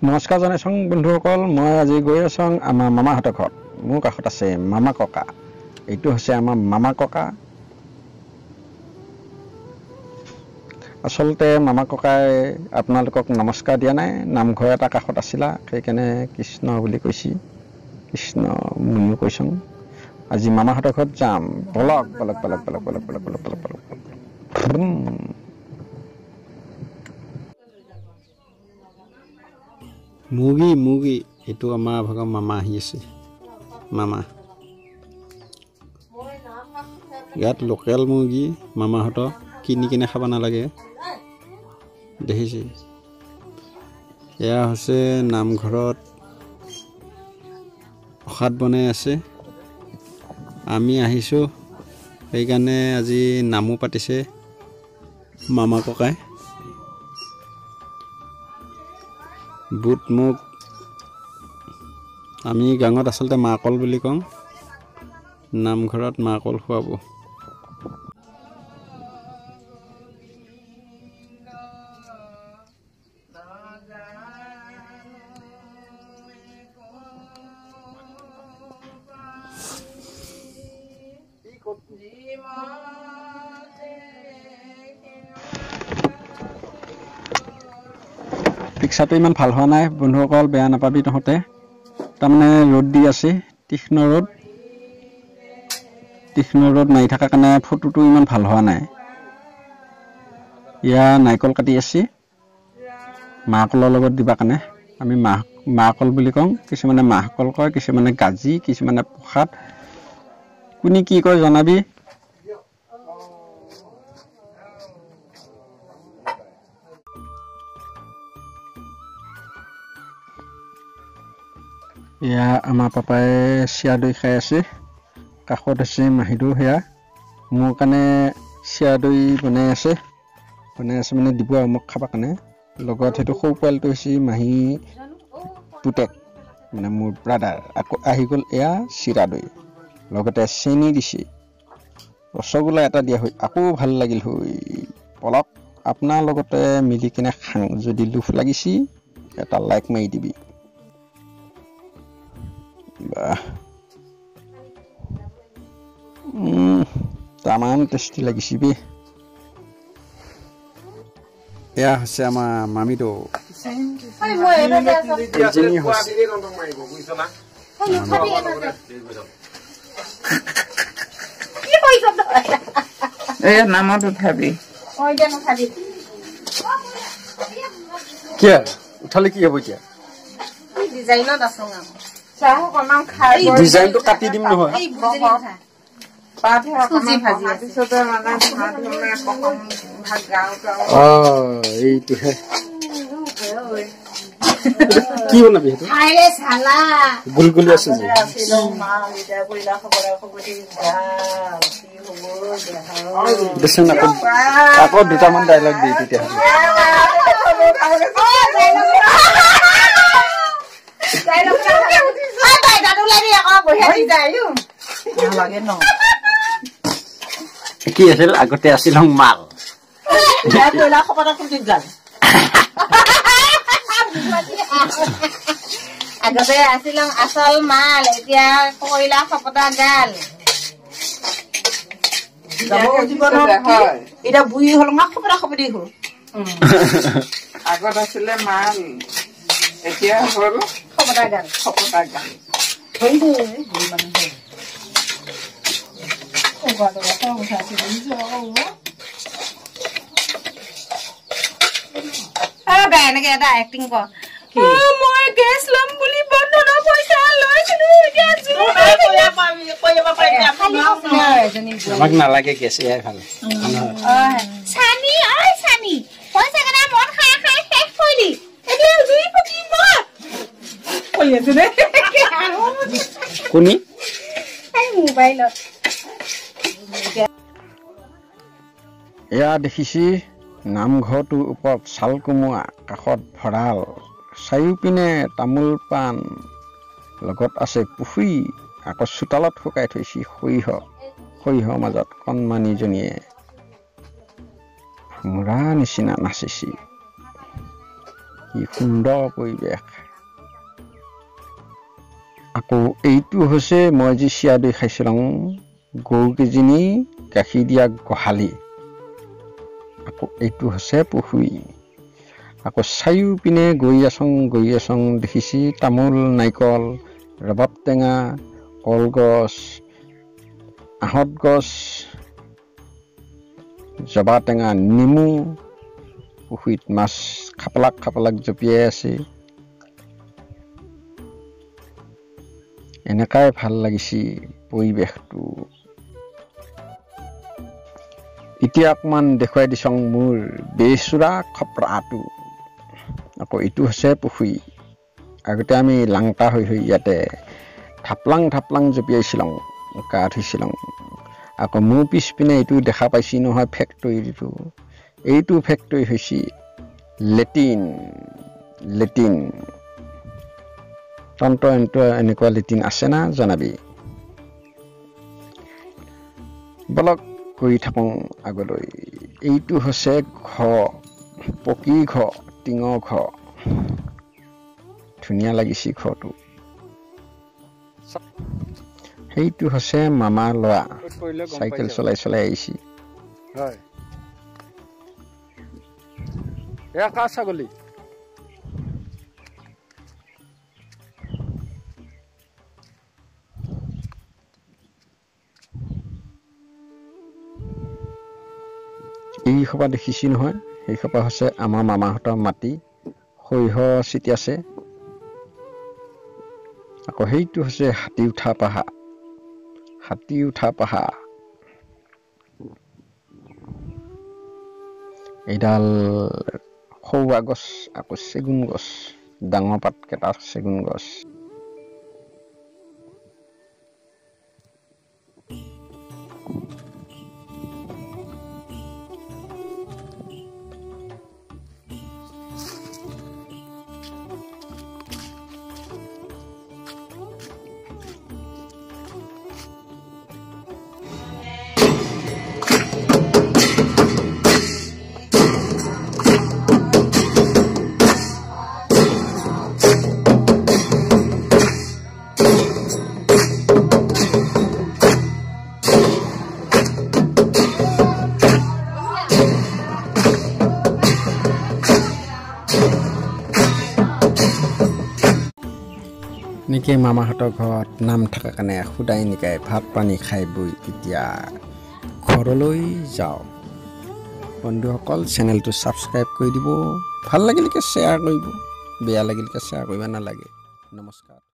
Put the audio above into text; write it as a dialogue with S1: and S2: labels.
S1: নমস্কাৰ জনাইছোঁ বন্ধুসকল। মই আজি গৈ আছোঁ আমাৰ মামাহঁতৰ ঘৰত। মোৰ কাষত আছে মামা ককা। এইটো হৈছে আমাৰ মামা ককা। আচলতে মামা ককাই আপোনালোকক নমস্কাৰ দিয়া নাই, নামঘৰ এটা কাষত আছিলা, সেইকাৰণে কৃষ্ণ বুলি কৈছি। কৃষ্ণ ময়ো কৈছোঁ। আজি মামাহঁতৰ ঘৰত যাম। বলক বলক বলক বলক বলক বলক বলক বলক বলক। মুৰ্গী এইটো আমাৰ ভাগৰ মামা আহি আছে। মামা ইয়াত লোকেল মুৰ্গী মামাহঁতৰ, কিনি কিনে খাব নালাগে। দেখিছে, এয়া হৈছে নামঘৰত প্ৰসাদ বনাই আছে। আমি আহিছোঁ, সেইকাৰণে আজি নামো পাতিছে মামা ককাই। বুট মুগ, আমি গাঁৱত আচলতে মাকল বুলি কওঁ। নামঘৰত মাকল খুৱাব। পিক্সাৰটো ইমান ভাল হোৱা নাই বন্ধুসকল, বেয়া নাপাবি তহঁতে। তাৰমানে ৰ'দ দি আছে, তীক্ষ্ণ ৰ'দ মাৰি থকাৰ কাৰণে ফটোটো ইমান ভাল হোৱা নাই। এয়া নাৰিকল কাটি আছে মাকলৰ লগত দিবা কাৰণে। আমি মাকল বুলি কওঁ, কিছুমানে মাহকল কয়, কিছুমানে গাজি, কিছুমানে প্ৰসাদ। কোনে কি কয় জনাবি। এয়া আমাৰ পাপাই চিৰা দৈ খাই আছে। কাষত আছে মাহীদৌ, সেয়া মোৰ কাৰণে চিৰা দৈ বনাই আছে মানে দিব আৰু মোক খাবৰ কাৰণে। লগত সেইটো সৰু পোৱালিটো হৈছে মাহী পুতেক, মানে মোৰ ব্ৰাদাৰ। আকৌ আহি গ'ল এয়া চিৰা দৈ, লগতে চেনি দিছে, ৰসগোল্লা এটা দিয়া হৈ আকৌ ভাল লাগিল হৈ। পলক আপোনাৰ লগতে মিলি কিনে খাওঁ। যদি লোভ লাগিছি এটা লাইক মাৰি দিবি। তামান টেষ্টি লাগিছে বে। এয়া হৈছে আমাৰ মামীদৌ।
S2: নামত উঠাবি
S1: কিয় উঠালে কি হ'ব এতিয়া? ডিজাইনটো কাটি দিম নহয়। এইটোহে কি বনাবি? গুলগুলি আছে যে দেচোন, আকৌ দুটামান ডাইলগ দি তেতিয়াহ'লে। কি আছিল আগতে? আছিল মাল।
S3: আগতে আছিল আচল মাল, এতিয়া কয়লা খপতা গাল। এতিয়া বুঢ়ী হল খপতা খপতি হল।
S2: আগত আছিলে মাল, এতিয়া হল
S3: খপতা গাল। এনেকে এটা এক্টিং কৰ। মই গেছ লম বুলি বন্ধনৰ পইচা লৈছিলো,
S1: আমাক নালাগে গেছ, এয়াই ভাল।
S3: চানি ঐ চানি, পইচা কেইটা মদ খাই খাই শেষ কৰিলি, এতিয়া জুই ফুকি মদ কৈ আছে নে
S1: কোনি
S3: মোবাইলত।
S1: এয়া দেখিছি নামঘৰটোৰ ওপৰত ছাল কোমোৰা, কাষত ভঁৰাল, চাৰিওপিনে তামোল পাণ, লগত আছে পুখুৰী। আকৌ চোতালত শুকাই থৈছি সৰিয়হৰ মাজত কণমানিজনীয়ে মূৰা নিচিনা নাচিছি। কি সুন্দৰ পৰিৱেশ। আকৌ এইটো হৈছে মই যি চিৰা দৈ খাইছিলোঁ গৰুকেইজনী গাখীৰ দিয়া গোহালি। আকৌ এইটো হৈছে পুখুৰী। আকৌ চাৰিওপিনে গৈ আছোঁ দেখিছি তামোল নাৰিকল ৰবাব টেঙা কলগছ আহঁত গছ জবা টেঙা নেমু। পুখুৰীত মাছ খাপলাক জঁপিয়াই আছে। এনেকাই ভাল লাগিছে পৰিৱেশটো। এতিয়া অকণমান দেখুৱাই দিছোঁ মোৰ বেচুৰা খপৰাটো। আকৌ এইটো হৈছে পুখুৰী। আগতে আমি লাংটা হৈ ইয়াতে ঢাপলাং জঁপিয়াইছিলোঁ, গা ধুইছিলোঁ। আকৌ মোৰ পিছপিনে এইটো দেখা পাইছি নহয় ফেক্টৰীটো। এইটো ফেক্টৰী হৈছে লেট্ৰিন। এনেকুৱা লেট্ৰিন আছে না জনাবি। বলক গৈ থাকোঁ আগলৈ। এইটো হৈছে ঘৰ, পকী ঘৰ, টিঙৰ ঘৰ। ধুনীয়া লাগিছে ঘৰটো। সেইটো হৈছে মামাৰ ল'ৰা, চাইকেল চলাই আহিছে। হয়, এয়া কাৰ ছাগলী? এই সোপা দেখিছি নহয়, সেই সোপা হৈছে আমাৰ মামাহঁতৰ মাটি, সৰিয়হ ছিটিয়াইছে। আকৌ সেইটো হৈছে হাতী উঠা পাহাৰ। এইডাল সৰুৱা গছ, আকৌ চেগুন গছ, ডাঙৰ পাতকেইটা চেগুন গছ। এনেকৈ মামাহঁতৰ ঘৰত নাম থকা কাৰণে সুদাই নিকাই ভাত পানী খাই বৈ এতিয়া ঘৰলৈ যাওঁ। বন্ধুসকল, চেনেলটো ছাবস্ক্ৰাইব কৰি দিব। ভাল লাগিলকে শ্বেয়াৰ কৰিব, বেয়া লাগিলকে শ্বেয়াৰ কৰিব নালাগে। নমস্কাৰ।